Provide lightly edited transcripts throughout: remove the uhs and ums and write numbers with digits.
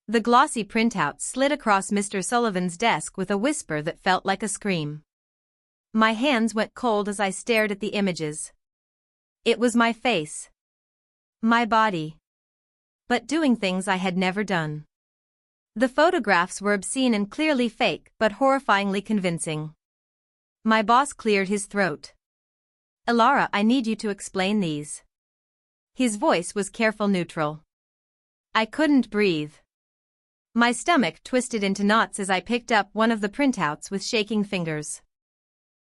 The glossy printout slid across Mr. Sullivan's desk with a whisper that felt like a scream. My hands went cold as I stared at the images. It was my face. My body. But doing things I had never done. The photographs were obscene and clearly fake, but horrifyingly convincing. My boss cleared his throat. "Elara, I need you to explain these." His voice was careful, neutral. I couldn't breathe. My stomach twisted into knots as I picked up one of the printouts with shaking fingers.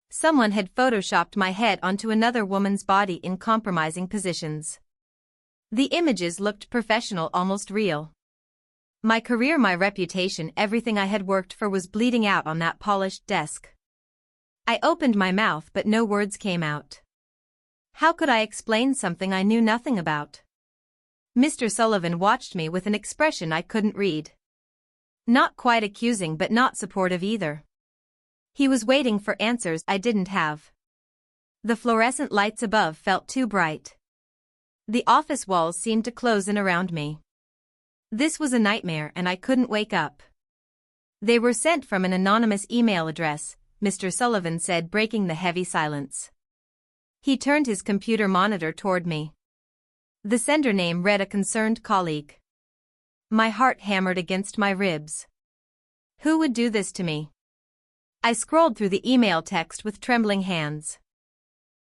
Someone had photoshopped my head onto another woman's body in compromising positions. The images looked professional, almost real. My career, my reputation, everything I had worked for was bleeding out on that polished desk. I opened my mouth but no words came out. How could I explain something I knew nothing about? Mr. Sullivan watched me with an expression I couldn't read. Not quite accusing but not supportive either. He was waiting for answers I didn't have. The fluorescent lights above felt too bright. The office walls seemed to close in around me. This was a nightmare and I couldn't wake up. "They were sent from an anonymous email address," Mr. Sullivan said, breaking the heavy silence. He turned his computer monitor toward me. The sender name read a concerned colleague. My heart hammered against my ribs. Who would do this to me? I scrolled through the email text with trembling hands.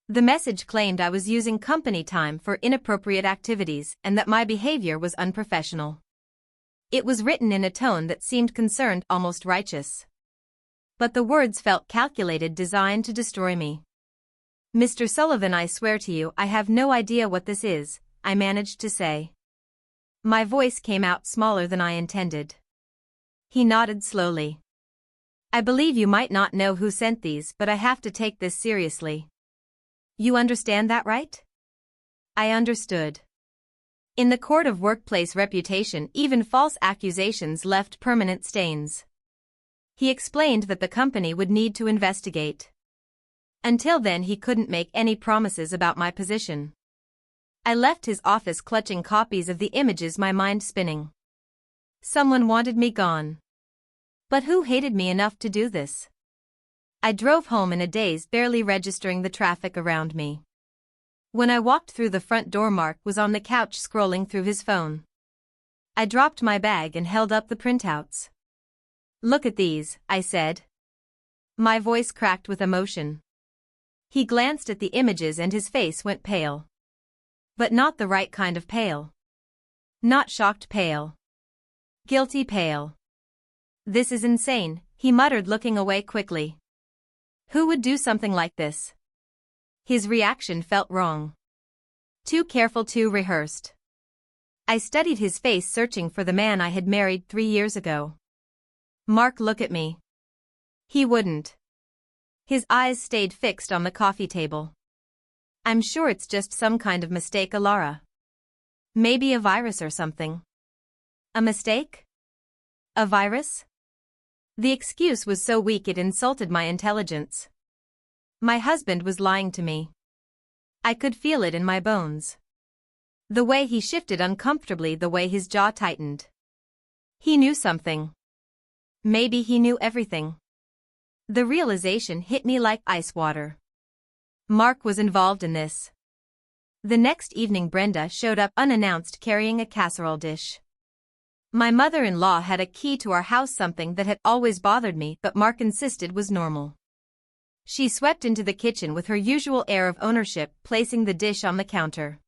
The message claimed I was using company time for inappropriate activities and that my behavior was unprofessional. It was written in a tone that seemed concerned, almost righteous. But the words felt calculated, designed to destroy me. "Mr. Sullivan, I swear to you, I have no idea what this is," I managed to say. My voice came out smaller than I intended. He nodded slowly. "I believe you might not know who sent these, but I have to take this seriously. You understand that, right?" I understood. In the court of workplace reputation, even false accusations left permanent stains. He explained that the company would need to investigate. Until then, he couldn't make any promises about my position. I left his office clutching copies of the images, my mind spinning. Someone wanted me gone. But who hated me enough to do this? I drove home in a daze, barely registering the traffic around me. When I walked through the front door, Mark was on the couch scrolling through his phone. I dropped my bag and held up the printouts. "Look at these," I said. My voice cracked with emotion. He glanced at the images and his face went pale. But not the right kind of pale. Not shocked pale. Guilty pale. "This is insane," he muttered, looking away quickly. Who would do something like this? His reaction felt wrong. Too careful, too rehearsed. I studied his face, searching for the man I had married 3 years ago. "Mark, look at me." He wouldn't. His eyes stayed fixed on the coffee table. "I'm sure it's just some kind of mistake, Elara. Maybe a virus or something." "A mistake? A virus?" The excuse was so weak it insulted my intelligence. My husband was lying to me. I could feel it in my bones. The way he shifted uncomfortably, the way his jaw tightened. He knew something. Maybe he knew everything. The realization hit me like ice water. Mark was involved in this. The next evening, Brenda showed up unannounced, carrying a casserole dish. My mother-in-law had a key to our house, something that had always bothered me but Mark insisted was normal. She swept into the kitchen with her usual air of ownership, placing the dish on the counter.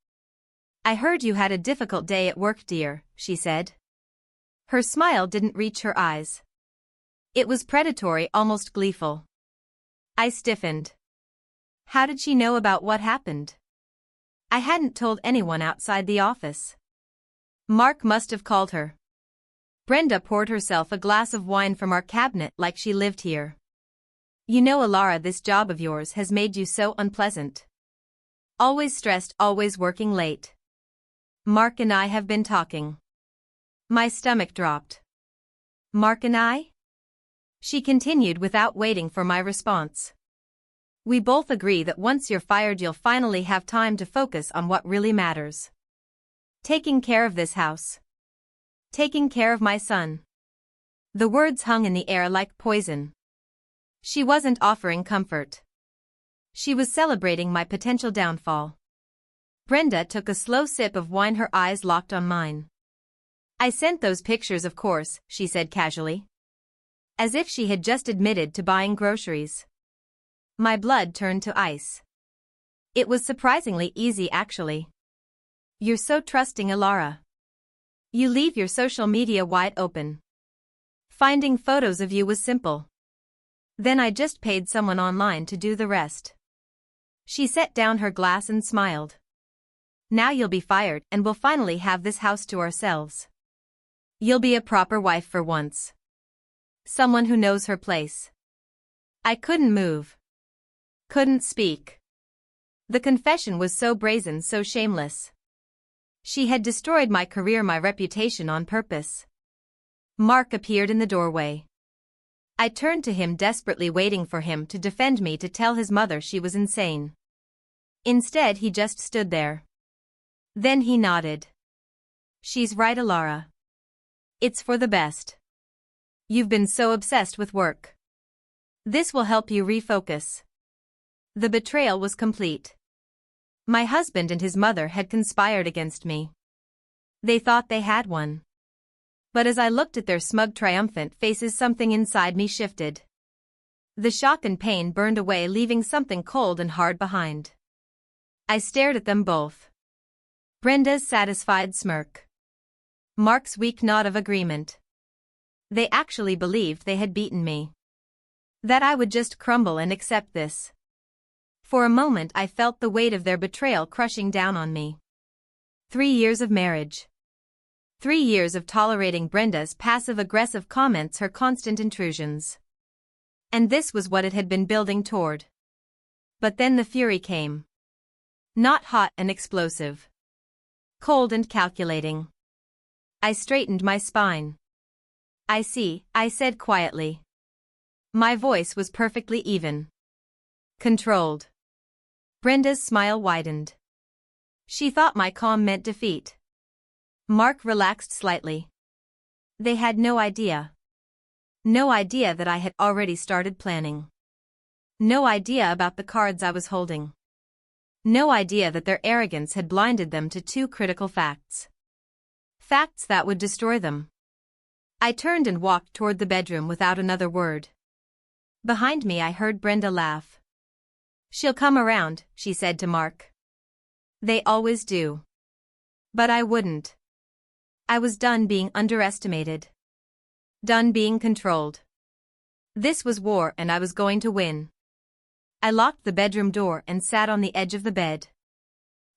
"I heard you had a difficult day at work, dear," she said. Her smile didn't reach her eyes. It was predatory, almost gleeful. I stiffened. How did she know about what happened? I hadn't told anyone outside the office. Mark must have called her. Brenda poured herself a glass of wine from our cabinet like she lived here. "You know, Elara, this job of yours has made you so unpleasant. Always stressed, always working late. Mark and I have been talking." My stomach dropped. "Mark and I?" She continued without waiting for my response. "We both agree that once you're fired, you'll finally have time to focus on what really matters. Taking care of this house. Taking care of my son. The words hung in the air like poison. She wasn't offering comfort. She was celebrating my potential downfall. Brenda took a slow sip of wine, her eyes locked on mine. I sent those pictures, of course, she said casually. As if she had just admitted to buying groceries. My blood turned to ice. It was surprisingly easy, actually. You're so trusting, Ilara. You leave your social media wide open. Finding photos of you was simple. Then I just paid someone online to do the rest. She set down her glass and smiled. Now you'll be fired and we'll finally have this house to ourselves. You'll be a proper wife for once. Someone who knows her place. I couldn't move. Couldn't speak. The confession was so brazen, so shameless. She had destroyed my career, my reputation on purpose. Mark appeared in the doorway. I turned to him, desperately waiting for him to defend me, to tell his mother she was insane. Instead, he just stood there. Then he nodded. She's right, Ilara. It's for the best. You've been so obsessed with work. This will help you refocus. The betrayal was complete. My husband and his mother had conspired against me. They thought they had won. But as I looked at their smug, triumphant faces, something inside me shifted. The shock and pain burned away, leaving something cold and hard behind. I stared at them both. Brenda's satisfied smirk. Mark's weak nod of agreement. They actually believed they had beaten me. That I would just crumble and accept this. For a moment I felt the weight of their betrayal crushing down on me. 3 years of marriage. 3 years of tolerating Brenda's passive-aggressive comments, her constant intrusions. And this was what it had been building toward. But then the fury came. Not hot and explosive. Cold and calculating. I straightened my spine. I see, I said quietly. My voice was perfectly even. Controlled. Brenda's smile widened. She thought my calm meant defeat. Mark relaxed slightly. They had no idea. No idea that I had already started planning. No idea about the cards I was holding. No idea that their arrogance had blinded them to 2 critical facts. Facts that would destroy them. I turned and walked toward the bedroom without another word. Behind me I heard Brenda laugh. She'll come around, she said to Mark. They always do. But I wouldn't. I was done being underestimated. Done being controlled. This was war and I was going to win. I locked the bedroom door and sat on the edge of the bed.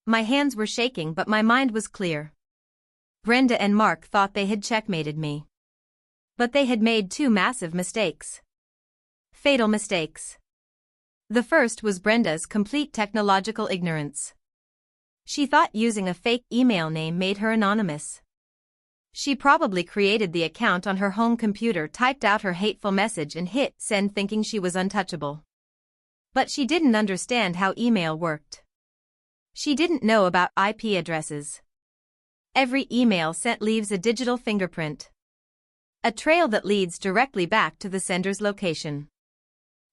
My hands were shaking but my mind was clear. Brenda and Mark thought they had checkmated me. But they had made 2 massive mistakes. Fatal mistakes. The first was Brenda's complete technological ignorance. She thought using a fake email name made her anonymous. She probably created the account on her home computer, typed out her hateful message and hit send thinking she was untouchable. But she didn't understand how email worked. She didn't know about IP addresses. Every email sent leaves a digital fingerprint. A trail that leads directly back to the sender's location.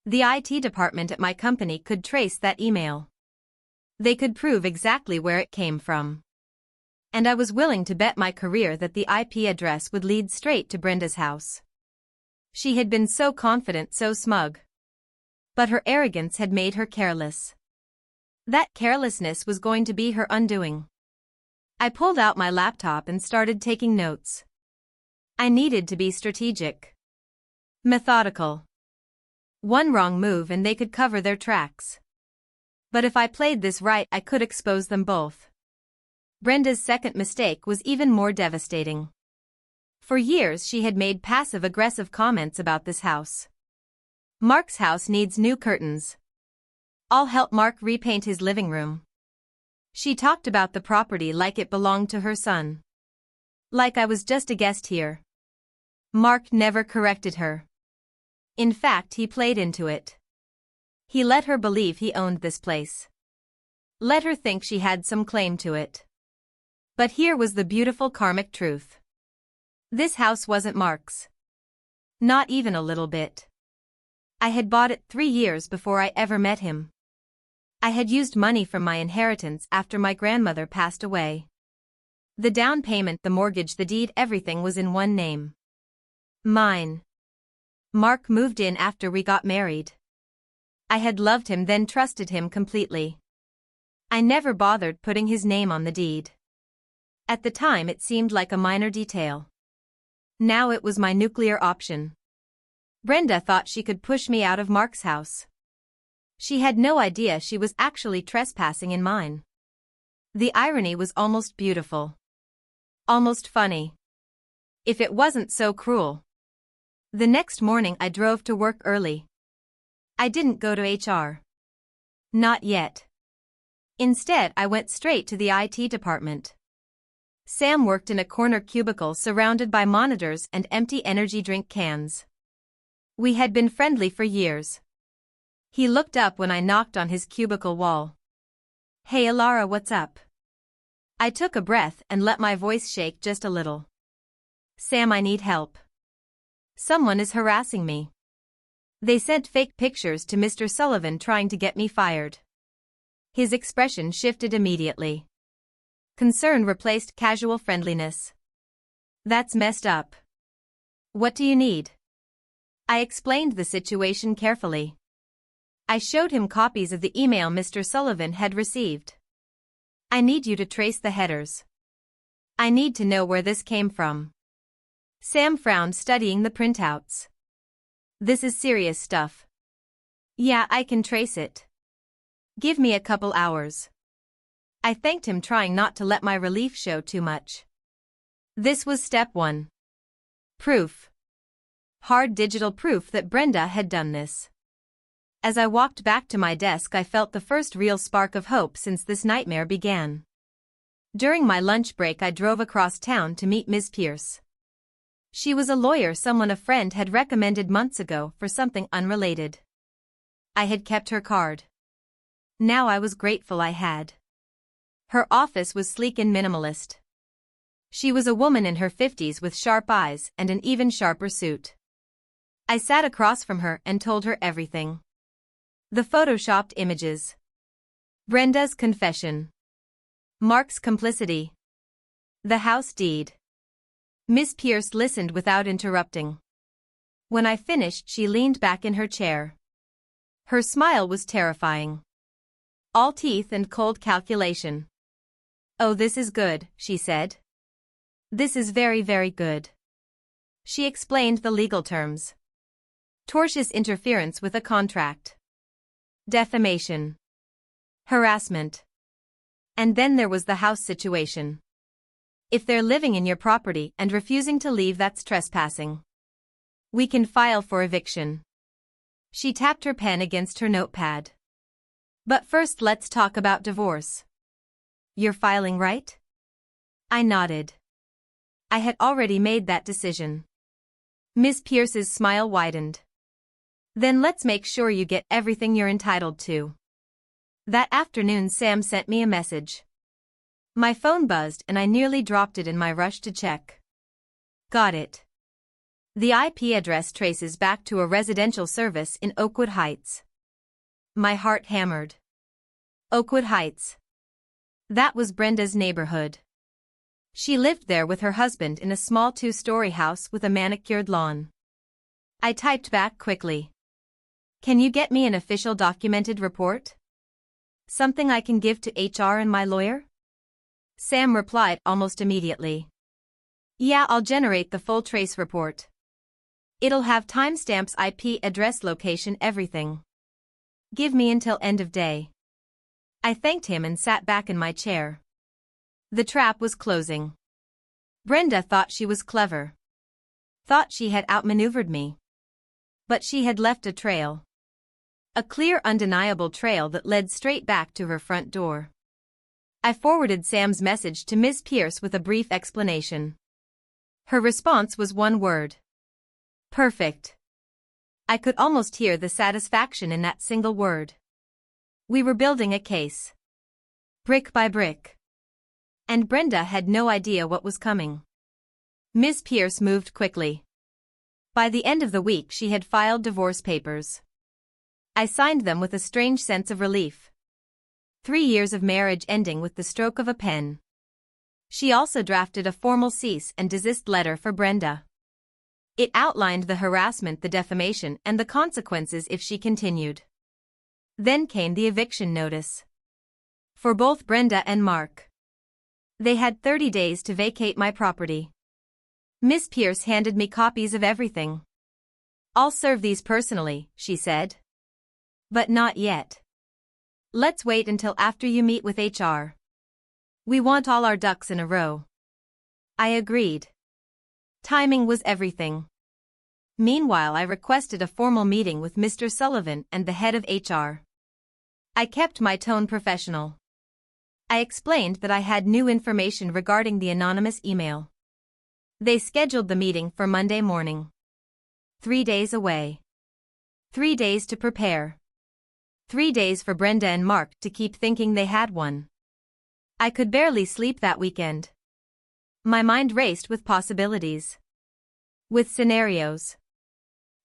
The IT department at my company could trace that email. They could prove exactly where it came from. And I was willing to bet my career that the IP address would lead straight to Brenda's house. She had been so confident, so smug. But her arrogance had made her careless. That carelessness was going to be her undoing. I pulled out my laptop and started taking notes. I needed to be strategic. Methodical. One wrong move and they could cover their tracks. But if I played this right, I could expose them both. Brenda's second mistake was even more devastating. For years she had made passive-aggressive comments about this house. Mark's house needs new curtains. I'll help Mark repaint his living room. She talked about the property like it belonged to her son. Like I was just a guest here. Mark never corrected her. In fact, he played into it. He let her believe he owned this place. Let her think she had some claim to it. But here was the beautiful karmic truth. This house wasn't Mark's. Not even a little bit. I had bought it 3 years before I ever met him. I had used money from my inheritance after my grandmother passed away. The down payment, the mortgage, the deed, everything was in one name. Mine. Mark moved in after we got married. I had loved him, then trusted him completely. I never bothered putting his name on the deed. At the time it seemed like a minor detail. Now it was my nuclear option. Brenda thought she could push me out of Mark's house. She had no idea she was actually trespassing in mine. The irony was almost beautiful. Almost funny. If it wasn't so cruel. The next morning I drove to work early. I didn't go to HR. Not yet. Instead, I went straight to the IT department. Sam worked in a corner cubicle surrounded by monitors and empty energy drink cans. We had been friendly for years. He looked up when I knocked on his cubicle wall. "Hey Alara, what's up?" I took a breath and let my voice shake just a little. "Sam, I need help. Someone is harassing me. They sent fake pictures to Mr. Sullivan trying to get me fired." His expression shifted immediately. Concern replaced casual friendliness. "That's messed up. What do you need?" I explained the situation carefully. I showed him copies of the email Mr. Sullivan had received. "I need you to trace the headers. I need to know where this came from." Sam frowned, studying the printouts. "This is serious stuff." "Yeah, I can trace it. Give me a couple hours." I thanked him, trying not to let my relief show too much. This was step 1. Proof. Hard digital proof that Brenda had done this. As I walked back to my desk, I felt the first real spark of hope since this nightmare began. During my lunch break, I drove across town to meet Ms. Pierce. She was a lawyer someone a friend had recommended months ago for something unrelated. I had kept her card. Now I was grateful I had. Her office was sleek and minimalist. She was a woman in her 50s with sharp eyes and an even sharper suit. I sat across from her and told her everything. The photoshopped images. Brenda's confession. Mark's complicity. The house deed. Miss Pierce listened without interrupting. When I finished, she leaned back in her chair. Her smile was terrifying. All teeth and cold calculation. "Oh, this is good," she said. "This is very, very good." She explained the legal terms. Tortious interference with a contract. Defamation. Harassment. And then there was the house situation. If they're living in your property and refusing to leave, that's trespassing. We can file for eviction. She tapped her pen against her notepad. "But first, let's talk about divorce. You're filing, right?" I nodded. I had already made that decision. Miss Pierce's smile widened. "Then let's make sure you get everything you're entitled to." That afternoon, Sam sent me a message. My phone buzzed and I nearly dropped it in my rush to check. Got it. The IP address traces back to a residential service in Oakwood Heights. My heart hammered. Oakwood Heights. That was Brenda's neighborhood. She lived there with her husband in a small 2-story house with a manicured lawn. I typed back quickly. "Can you get me an official documented report? Something I can give to HR and my lawyer?" Sam replied almost immediately. "Yeah, I'll generate the full trace report. It'll have timestamps, IP address, location, everything. Give me until end of day." I thanked him and sat back in my chair. The trap was closing. Brenda thought she was clever. Thought she had outmaneuvered me. But she had left a trail. A clear, undeniable trail that led straight back to her front door. I forwarded Sam's message to Miss Pierce with a brief explanation. Her response was one word. Perfect. I could almost hear the satisfaction in that single word. We were building a case. Brick by brick. And Brenda had no idea what was coming. Miss Pierce moved quickly. By the end of the week she had filed divorce papers. I signed them with a strange sense of relief. 3 years of marriage ending with the stroke of a pen. She also drafted a formal cease and desist letter for Brenda. It outlined the harassment, the defamation, and the consequences if she continued. Then came the eviction notice. For both Brenda and Mark. They had 30 days to vacate my property. Miss Pierce handed me copies of everything. "I'll serve these personally," she said. "But not yet. Let's wait until after you meet with HR. We want all our ducks in a row." I agreed. Timing was everything. Meanwhile, I requested a formal meeting with Mr. Sullivan and the head of HR. I kept my tone professional. I explained that I had new information regarding the anonymous email. They scheduled the meeting for Monday morning. 3 days away. 3 days to prepare. 3 days for Brenda and Mark to keep thinking they had one. I could barely sleep that weekend. My mind raced with possibilities. With scenarios.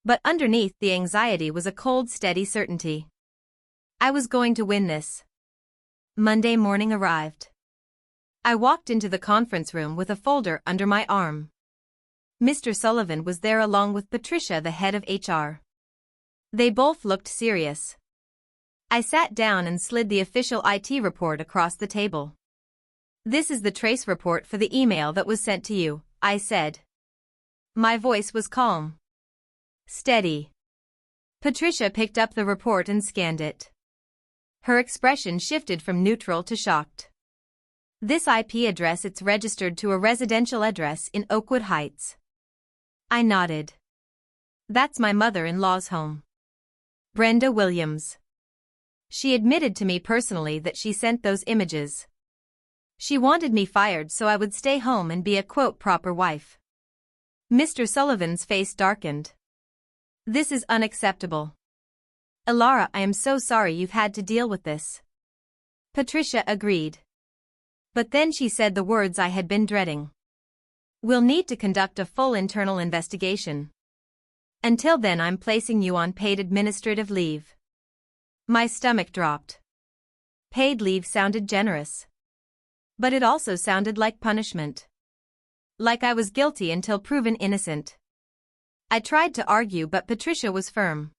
But underneath the anxiety was a cold, steady certainty. I was going to win this. Monday morning arrived. I walked into the conference room with a folder under my arm. Mr. Sullivan was there along with Patricia, the head of HR. They both looked serious. I sat down and slid the official IT report across the table. "This is the trace report for the email that was sent to you," I said. My voice was calm. Steady. Patricia picked up the report and scanned it. Her expression shifted from neutral to shocked. "This IP address, it's registered to a residential address in Oakwood Heights." I nodded. "That's my mother-in-law's home. Brenda Williams. She admitted to me personally that she sent those images. She wanted me fired so I would stay home and be a quote proper wife." Mr. Sullivan's face darkened. "This is unacceptable. Elara, I am so sorry you've had to deal with this." Patricia agreed. But then she said the words I had been dreading. "We'll need to conduct a full internal investigation. Until then, I'm placing you on paid administrative leave." My stomach dropped. Paid leave sounded generous. But it also sounded like punishment. Like I was guilty until proven innocent. I tried to argue, but Patricia was firm.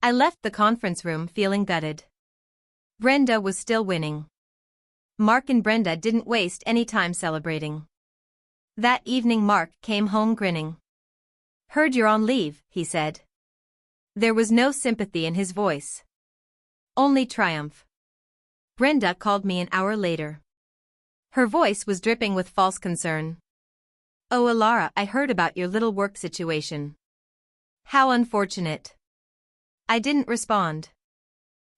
I left the conference room feeling gutted. Brenda was still winning. Mark and Brenda didn't waste any time celebrating. That evening Mark came home grinning. "Heard you're on leave," he said. There was no sympathy in his voice. Only triumph. Brenda called me an hour later. Her voice was dripping with false concern. "Oh, Elara, I heard about your little work situation. How unfortunate." I didn't respond.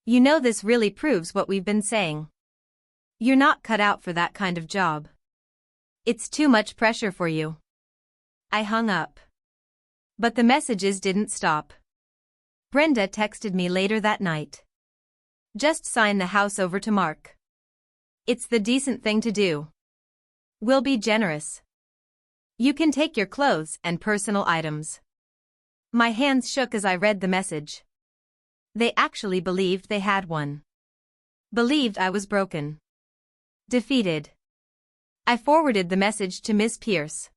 "You know, this really proves what we've been saying. You're not cut out for that kind of job. It's too much pressure for you." I hung up. But the messages didn't stop. Brenda texted me later that night. "Just sign the house over to Mark. It's the decent thing to do. We'll be generous. You can take your clothes and personal items." My hands shook as I read the message. They actually believed they had one. Believed I was broken. Defeated. I forwarded the message to Miss Pierce.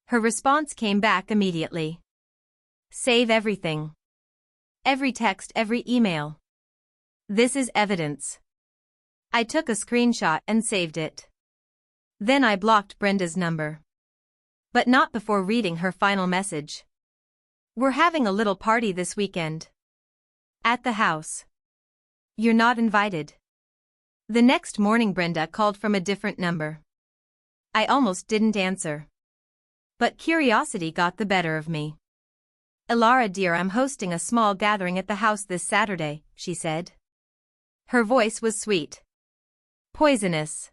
Her response came back immediately. "Save everything. Every text, every email. This is evidence." I took a screenshot and saved it. Then I blocked Brenda's number. But not before reading her final message. "We're having a little party this weekend. At the house. You're not invited." The next morning Brenda called from a different number. I almost didn't answer. But curiosity got the better of me. "Elara dear, I'm hosting a small gathering at the house this Saturday," she said. Her voice was sweet. Poisonous.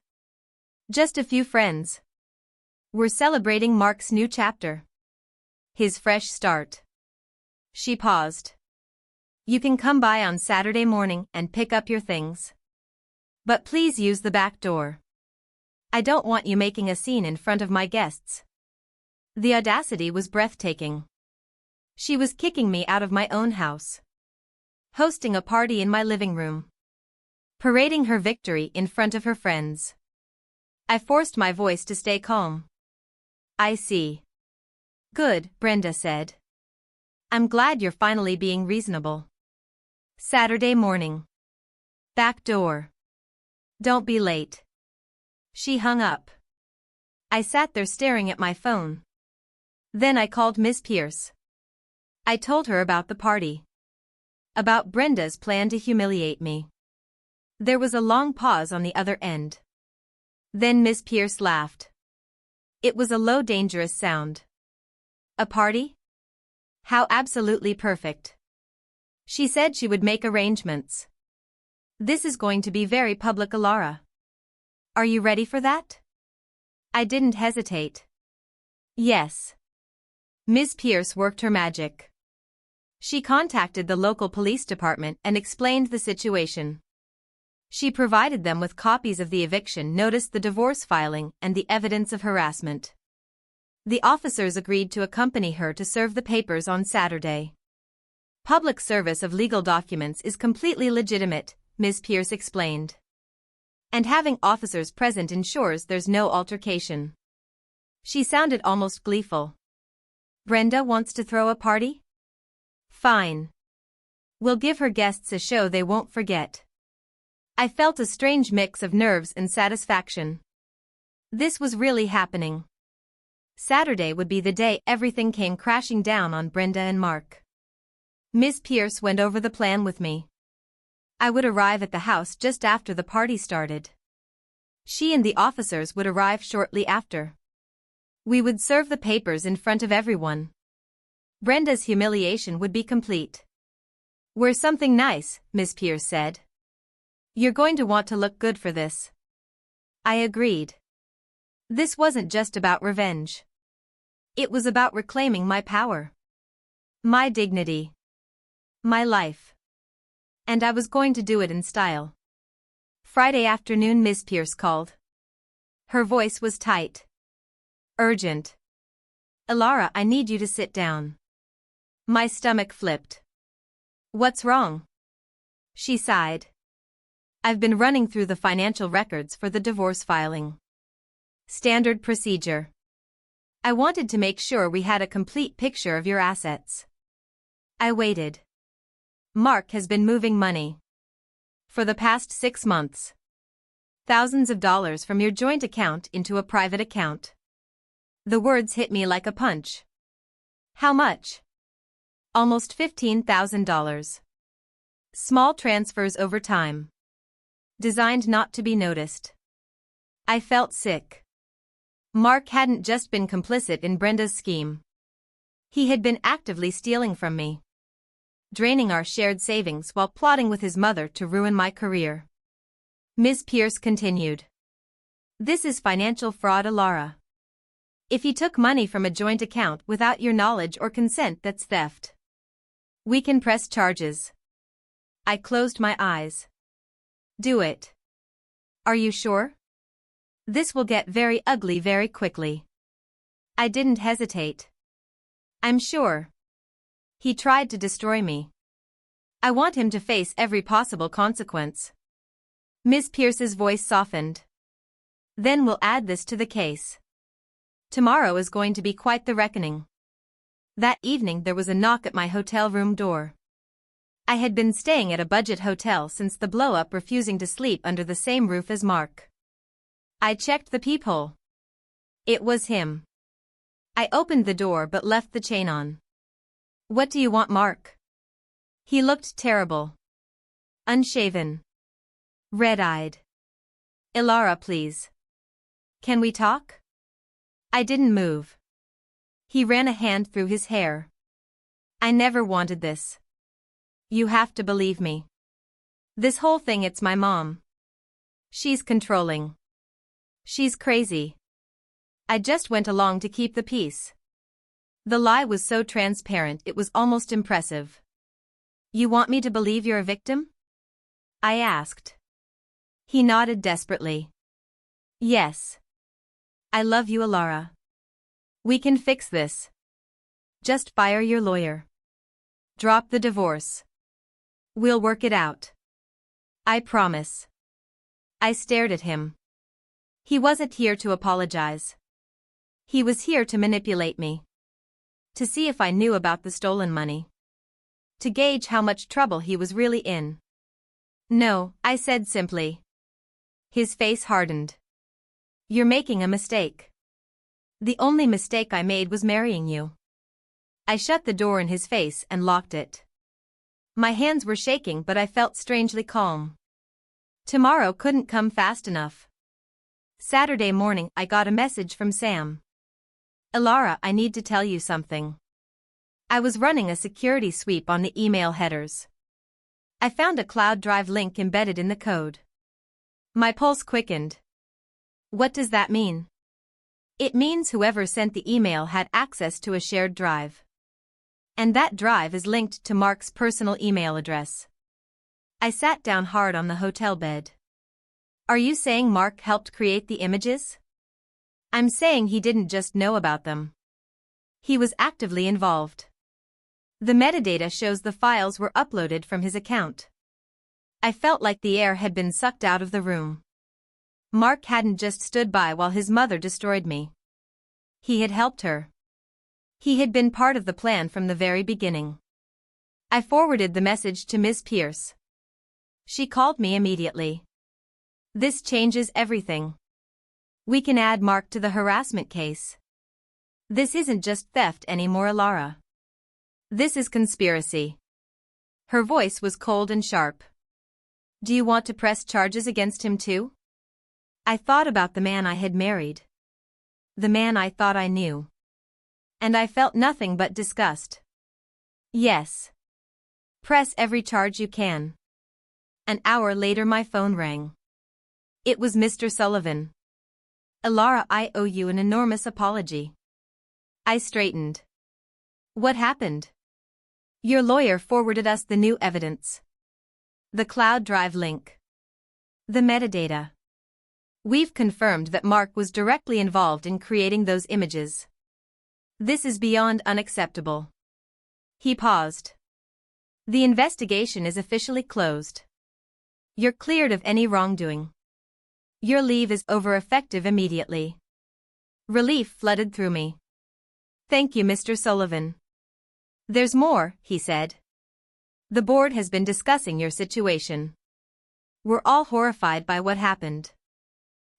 "Just a few friends. We're celebrating Mark's new chapter. His fresh start." She paused. "You can come by on Saturday morning and pick up your things. But please use the back door. I don't want you making a scene in front of my guests." The audacity was breathtaking. She was kicking me out of my own house, hosting a party in my living room, parading her victory in front of her friends. I forced my voice to stay calm. I see. Good, Brenda said. I'm glad you're finally being reasonable. Saturday morning. Back door. Don't be late. She hung up. I sat there staring at my phone. Then I called Miss Pierce. I told her about the party. About Brenda's plan to humiliate me. There was a long pause on the other end. Then Miss Pierce laughed. It was a low, dangerous sound. A party? How absolutely perfect. She said she would make arrangements. This is going to be very public, Alara. Are you ready for that? I didn't hesitate. Yes. Miss Pierce worked her magic. She contacted the local police department and explained the situation. She provided them with copies of the eviction notice, the divorce filing, and the evidence of harassment. The officers agreed to accompany her to serve the papers on Saturday. Public service of legal documents is completely legitimate, Miss Pierce explained. And having officers present ensures there's no altercation. She sounded almost gleeful. Brenda wants to throw a party? Fine. We'll give her guests a show they won't forget. I felt a strange mix of nerves and satisfaction. This was really happening. Saturday would be the day everything came crashing down on Brenda and Mark. Miss Pierce went over the plan with me. I would arrive at the house just after the party started. She and the officers would arrive shortly after. We would serve the papers in front of everyone. Brenda's humiliation would be complete. Wear something nice, Miss Pierce said. You're going to want to look good for this. I agreed. This wasn't just about revenge. It was about reclaiming my power. My dignity. My life. And I was going to do it in style. Friday afternoon, Miss Pierce called. Her voice was tight. Urgent. Alara, I need you to sit down. My stomach flipped. What's wrong? She sighed. I've been running through the financial records for the divorce filing. Standard procedure. I wanted to make sure we had a complete picture of your assets. I waited. Mark has been moving money. For the past 6 months. Thousands of dollars from your joint account into a private account. The words hit me like a punch. How much? Almost $15,000. Small transfers over time. Designed not to be noticed. I felt sick. Mark hadn't just been complicit in Brenda's scheme. He had been actively stealing from me. Draining our shared savings while plotting with his mother to ruin my career. Miss Pierce continued. This is financial fraud, Alara. If he took money from a joint account without your knowledge or consent, that's theft. We can press charges. I closed my eyes. Do it. Are you sure? This will get very ugly very quickly. I didn't hesitate. I'm sure. He tried to destroy me. I want him to face every possible consequence. Miss Pierce's voice softened. Then we'll add this to the case. Tomorrow is going to be quite the reckoning. That evening there was a knock at my hotel room door. I had been staying at a budget hotel since the blow-up, refusing to sleep under the same roof as Mark. I checked the peephole. It was him. I opened the door but left the chain on. What do you want, Mark? He looked terrible. Unshaven. Red-eyed. Alara, please. Can we talk? I didn't move. He ran a hand through his hair. I never wanted this. You have to believe me. This whole thing, it's my mom. She's controlling. She's crazy. I just went along to keep the peace. The lie was so transparent it was almost impressive. You want me to believe you're a victim? I asked. He nodded desperately. Yes. I love you, Alara. We can fix this. Just fire your lawyer. Drop the divorce. We'll work it out. I promise. I stared at him. He wasn't here to apologize. He was here to manipulate me. To see if I knew about the stolen money. To gauge how much trouble he was really in. No, I said simply. His face hardened. You're making a mistake. The only mistake I made was marrying you. I shut the door in his face and locked it. My hands were shaking, but I felt strangely calm. Tomorrow couldn't come fast enough. Saturday morning I got a message from Sam. Ilara, I need to tell you something. I was running a security sweep on the email headers. I found a cloud drive link embedded in the code. My pulse quickened. What does that mean? It means whoever sent the email had access to a shared drive. And that drive is linked to Mark's personal email address. I sat down hard on the hotel bed. Are you saying Mark helped create the images? I'm saying he didn't just know about them. He was actively involved. The metadata shows the files were uploaded from his account. I felt like the air had been sucked out of the room. Mark hadn't just stood by while his mother destroyed me. He had helped her. He had been part of the plan from the very beginning. I forwarded the message to Ms. Pierce. She called me immediately. This changes everything. We can add Mark to the harassment case. This isn't just theft anymore, Ilara. This is conspiracy. Her voice was cold and sharp. Do you want to press charges against him too? I thought about the man I had married. The man I thought I knew. And I felt nothing but disgust. Yes. Press every charge you can. An hour later my phone rang. It was Mr. Sullivan. Ilara, I owe you an enormous apology. I straightened. What happened? Your lawyer forwarded us the new evidence. The cloud drive link. The metadata. We've confirmed that Mark was directly involved in creating those images. This is beyond unacceptable. He paused. The investigation is officially closed. You're cleared of any wrongdoing. Your leave is over effective immediately. Relief flooded through me. Thank you, Mr. Sullivan. There's more, he said. The board has been discussing your situation. We're all horrified by what happened.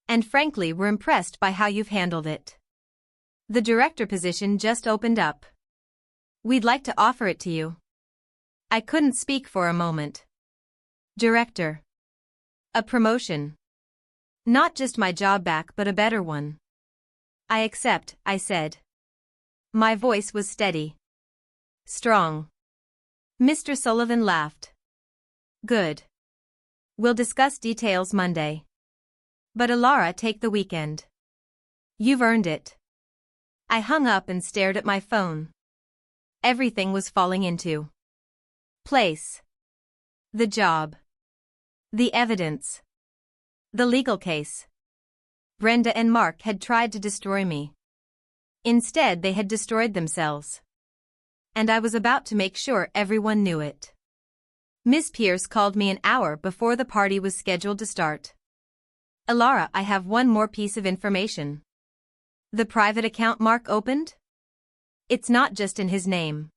And frankly, we're impressed by how you've handled it. The director position just opened up. We'd like to offer it to you. I couldn't speak for a moment. Director. A promotion. Not just my job back, but a better one. I accept, I said. My voice was steady. Strong. Mr. Sullivan laughed. Good. We'll discuss details Monday. But Ilara, take the weekend. You've earned it. I hung up and stared at my phone. Everything was falling into place. The job. The evidence. The legal case. Brenda and Mark had tried to destroy me. Instead, they had destroyed themselves. And I was about to make sure everyone knew it. Miss Pierce called me an hour before the party was scheduled to start. Ilara, I have one more piece of information. The private account Mark opened? It's not just in his name.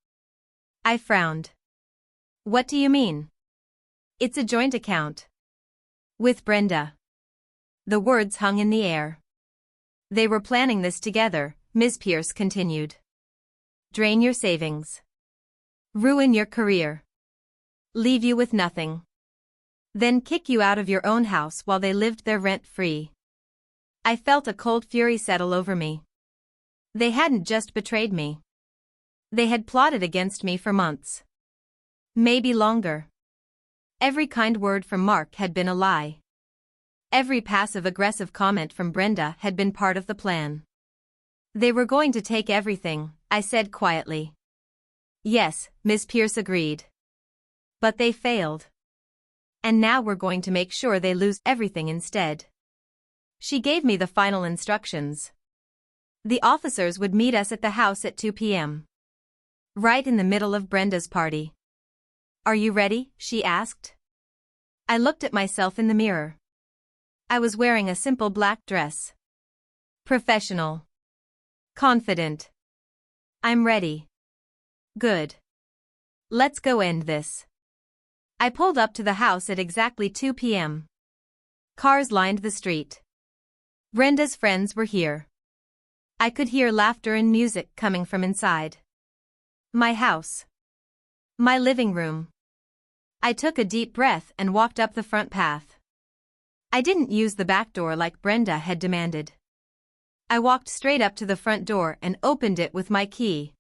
I frowned. What do you mean? It's a joint account. With Brenda. The words hung in the air. They were planning this together, Ms. Pierce continued. Drain your savings. Ruin your career. Leave you with nothing. Then kick you out of your own house while they lived there rent-free. I felt a cold fury settle over me. They hadn't just betrayed me. They had plotted against me for months. Maybe longer. Every kind word from Mark had been a lie. Every passive-aggressive comment from Brenda had been part of the plan. They were going to take everything, I said quietly. Yes, Miss Pierce agreed. But they failed. And now we're going to make sure they lose everything instead. She gave me the final instructions. The officers would meet us at the house at 2 p.m. Right in the middle of Brenda's party. "Are you ready?" she asked. I looked at myself in the mirror. I was wearing a simple black dress. Professional. Confident. "I'm ready." "Good. Let's go end this." I pulled up to the house at exactly 2 p.m. Cars lined the street. Brenda's friends were here. I could hear laughter and music coming from inside. My house. My living room. I took a deep breath and walked up the front path. I didn't use the back door like Brenda had demanded. I walked straight up to the front door and opened it with my key.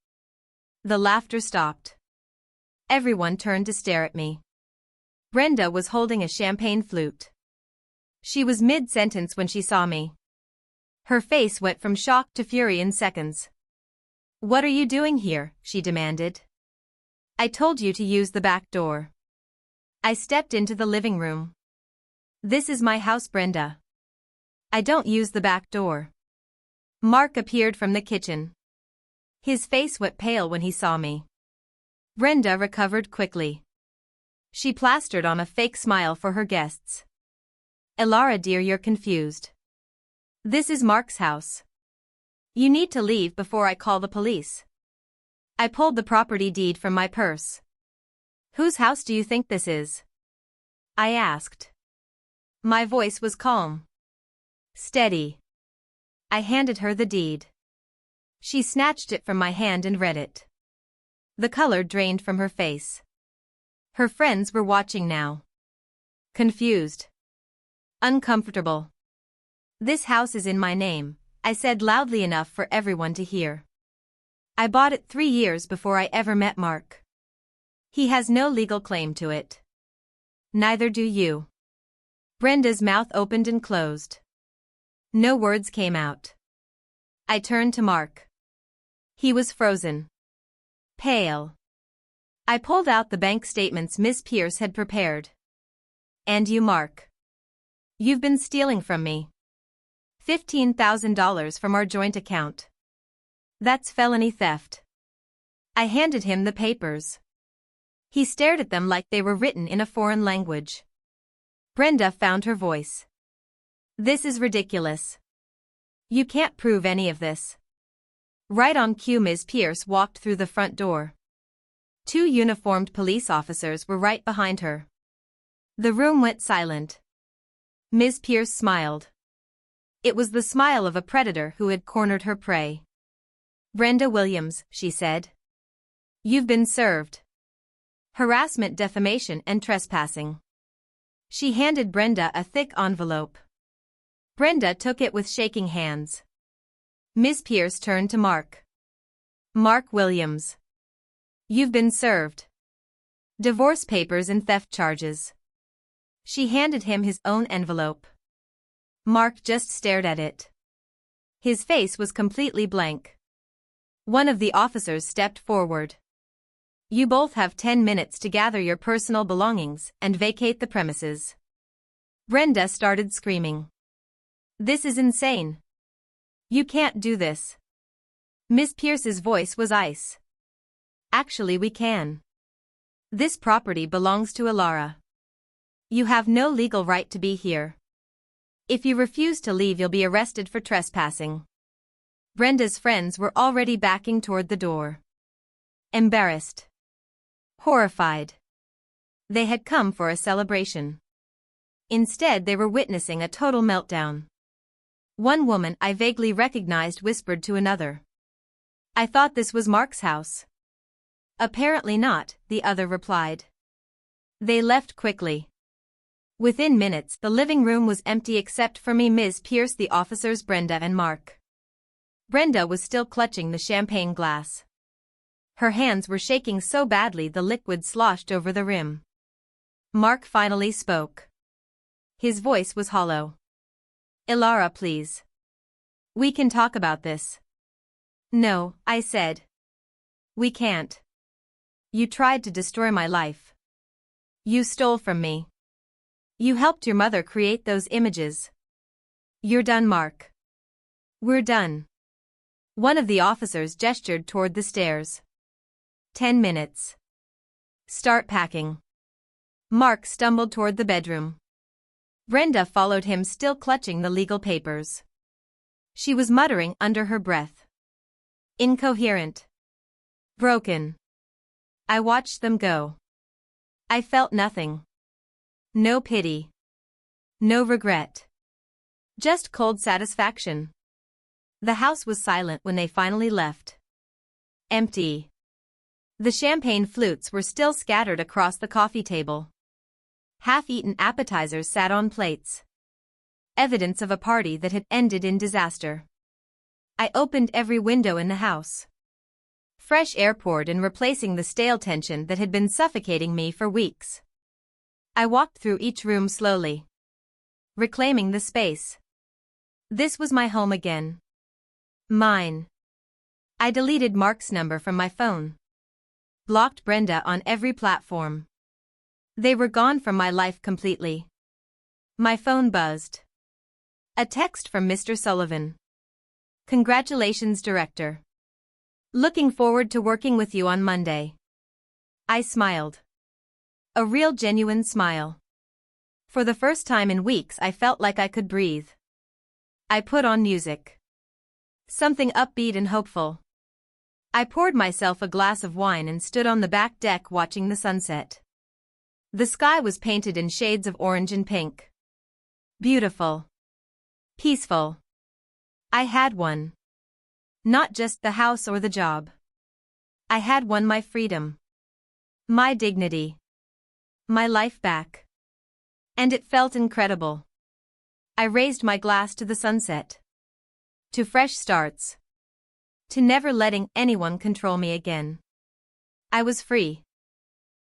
The laughter stopped. Everyone turned to stare at me. Brenda was holding a champagne flute. She was mid-sentence when she saw me. Her face went from shock to fury in seconds. "What are you doing here?" she demanded. "I told you to use the back door." I stepped into the living room. "This is my house, Brenda. I don't use the back door." Mark appeared from the kitchen. His face went pale when he saw me. Brenda recovered quickly. She plastered on a fake smile for her guests. "Elara dear, you're confused. This is Mark's house. You need to leave before I call the police." I pulled the property deed from my purse. "Whose house do you think this is?" I asked. My voice was calm. Steady. I handed her the deed. She snatched it from my hand and read it. The color drained from her face. Her friends were watching now. Confused. Uncomfortable. "This house is in my name," I said loudly enough for everyone to hear. "I bought it 3 years before I ever met Mark. He has no legal claim to it. Neither do you." Brenda's mouth opened and closed. No words came out. I turned to Mark. He was frozen. Pale. I pulled out the bank statements Miss Pierce had prepared. "And you, Mark? You've been stealing from me. $15,000 from our joint account. That's felony theft." I handed him the papers. He stared at them like they were written in a foreign language. Brenda found her voice. "This is ridiculous. You can't prove any of this." Right on cue, Ms. Pierce walked through the front door. 2 uniformed police officers were right behind her. The room went silent. Ms. Pierce smiled. It was the smile of a predator who had cornered her prey. "Brenda Williams," she said. "You've been served. Harassment, defamation, and trespassing." She handed Brenda a thick envelope. Brenda took it with shaking hands. Ms. Pierce turned to Mark. "Mark Williams. You've been served. Divorce papers and theft charges." She handed him his own envelope. Mark just stared at it. His face was completely blank. One of the officers stepped forward. "You both have 10 minutes to gather your personal belongings and vacate the premises." Brenda started screaming. "This is insane. You can't do this." Miss Pierce's voice was ice. "Actually, we can. This property belongs to Elara. You have no legal right to be here. If you refuse to leave, you'll be arrested for trespassing." Brenda's friends were already backing toward the door. Embarrassed. Horrified. They had come for a celebration. Instead, they were witnessing a total meltdown. One woman I vaguely recognized whispered to another, "I thought this was Mark's house." "Apparently not," the other replied. They left quickly. Within minutes, the living room was empty except for me, Ms. Pierce, the officers, Brenda, and Mark. Brenda was still clutching the champagne glass. Her hands were shaking so badly the liquid sloshed over the rim. Mark finally spoke. His voice was hollow. "Elara, please. We can talk about this." "No," I said. "We can't. You tried to destroy my life. You stole from me. You helped your mother create those images. You're done, Mark. We're done." One of the officers gestured toward the stairs. 10 minutes. Start packing. Mark stumbled toward the bedroom. Brenda followed him, still clutching the legal papers. She was muttering under her breath. Incoherent. Broken. I watched them go. I felt nothing. No pity. No regret. Just cold satisfaction. The house was silent when they finally left. Empty. The champagne flutes were still scattered across the coffee table. Half-eaten appetizers sat on plates. Evidence of a party that had ended in disaster. I opened every window in the house. Fresh air poured in, replacing the stale tension that had been suffocating me for weeks. I walked through each room slowly, reclaiming the space. This was my home again. Mine. I deleted Mark's number from my phone. Blocked Brenda on every platform. They were gone from my life completely. My phone buzzed. A text from Mr. Sullivan. Congratulations, Director. Looking forward to working with you on Monday. I smiled. A real genuine smile. For the first time in weeks, I felt like I could breathe. I put on music. Something upbeat and hopeful. I poured myself a glass of wine and stood on the back deck watching the sunset. The sky was painted in shades of orange and pink. Beautiful. Peaceful. I had won. Not just the house or the job. I had won my freedom. My dignity. My life back. And it felt incredible. I raised my glass to the sunset. To fresh starts. To never letting anyone control me again. I was free.